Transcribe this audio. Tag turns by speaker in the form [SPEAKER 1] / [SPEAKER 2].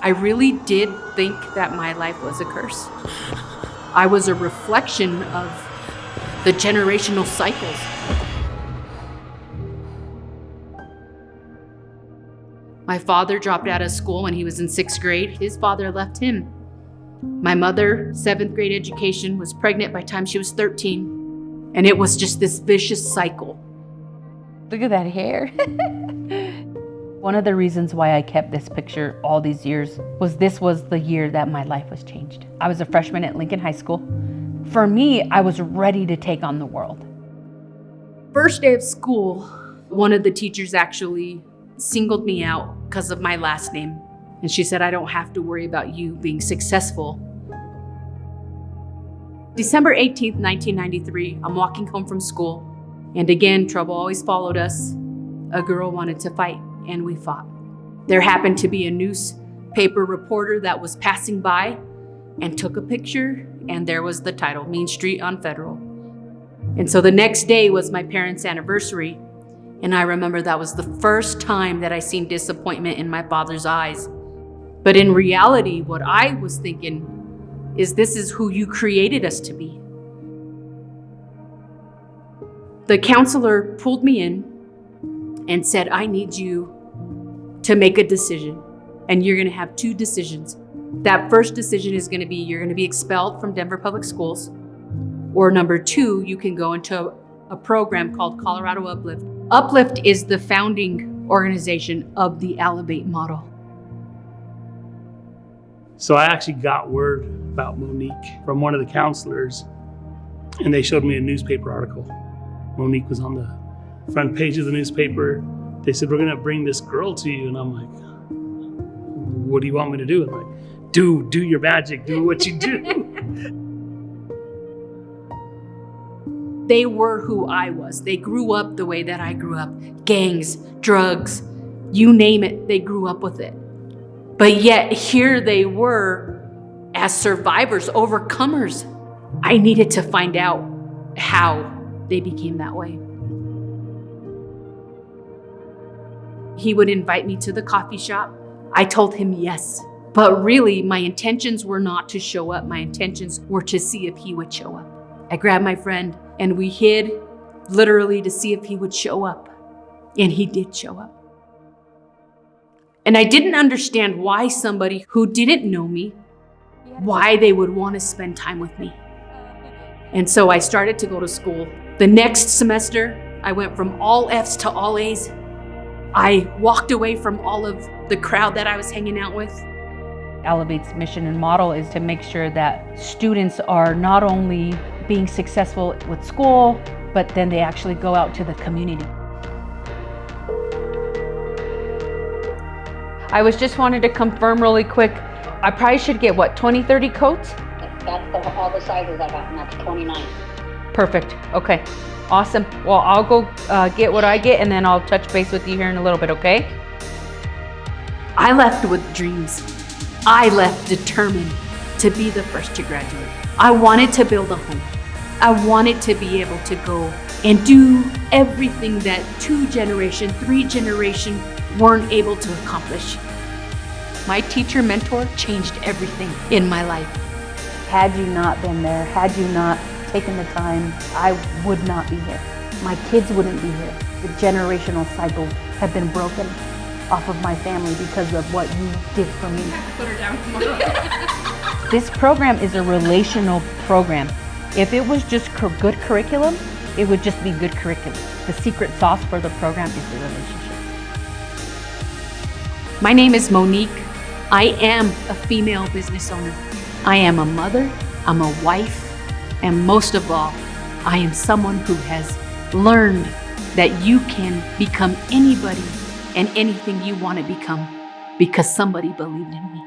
[SPEAKER 1] I really did think that my life was a curse. I was a reflection of the generational cycles. My father dropped out of school when he was in 6th grade. His father left him. My mother, 7th grade education, was pregnant by the time she was 13. And it was just this vicious cycle.
[SPEAKER 2] Look at that hair. One of the reasons why I kept this picture all these years was this was the year that my life was changed. I was a freshman at Lincoln High School. For me, I was ready to take on the world.
[SPEAKER 1] First day of school, one of the teachers actually singled me out because of my last name. And she said, I don't have to worry about you being successful. December 18th, 1993, I'm walking home from school. And again, trouble always followed us. A girl wanted to fight, and we fought. There happened to be a newspaper reporter that was passing by and took a picture, and there was the title, Main Street on Federal. And so the next day was my parents' anniversary, and I remember that was the first time that I seen disappointment in my father's eyes. But in reality, what I was thinking is this is who you created us to be. The counselor pulled me in and said, I need you to make a decision, and you're gonna have 2 decisions. That first decision is gonna be, you're gonna be expelled from Denver Public Schools, or number 2, you can go into a program called Colorado Uplift. Uplift is the founding organization of the Elevate model.
[SPEAKER 3] So I actually got word about Monique from one of the counselors, and they showed me a newspaper article. Monique was on the front page of the newspaper. They said, we're gonna bring this girl to you. And I'm like, what do you want me to do? I'm like, do your magic, do what you do.
[SPEAKER 1] They were who I was. They grew up the way that I grew up. Gangs, drugs, you name it, they grew up with it. But yet here they were as survivors, overcomers. I needed to find out how they became that way. He would invite me to the coffee shop. I told him yes, but really my intentions were not to show up. My intentions were to see if he would show up. I grabbed my friend and we hid literally to see if he would show up. And he did show up. And I didn't understand why somebody who didn't know me, why they would want to spend time with me. And so I started to go to school. The next semester, I went from all F's to all A's. I walked away from all of the crowd that I was hanging out with.
[SPEAKER 2] Elevate's mission and model is to make sure that students are not only being successful with school, but then they actually go out to the community. I was just wanted to confirm really quick, I probably should get what, 20, 30 coats?
[SPEAKER 4] That's all the sizes I got, and that's 29.
[SPEAKER 2] Perfect, okay, awesome. Well, I'll go get what I get and then I'll touch base with you here in a little bit, okay?
[SPEAKER 1] I left with dreams. I left determined to be the first to graduate. I wanted to build a home. I wanted to be able to go and do everything that 2 generation, 3 generation weren't able to accomplish. My teacher mentor changed everything in my life.
[SPEAKER 2] Had you not been there, had you not taken the time, I would not be here. My kids wouldn't be here. The generational cycles have been broken off of my family because of what you did for me.
[SPEAKER 1] Put her down tomorrow.
[SPEAKER 2] This program is a relational program. If it was just good curriculum, it would just be good curriculum. The secret sauce for the program is the relationship.
[SPEAKER 1] My name is Monique. I am a female business owner. I am a mother, I'm a wife, and most of all, I am someone who has learned that you can become anybody and anything you want to become because somebody believed in me.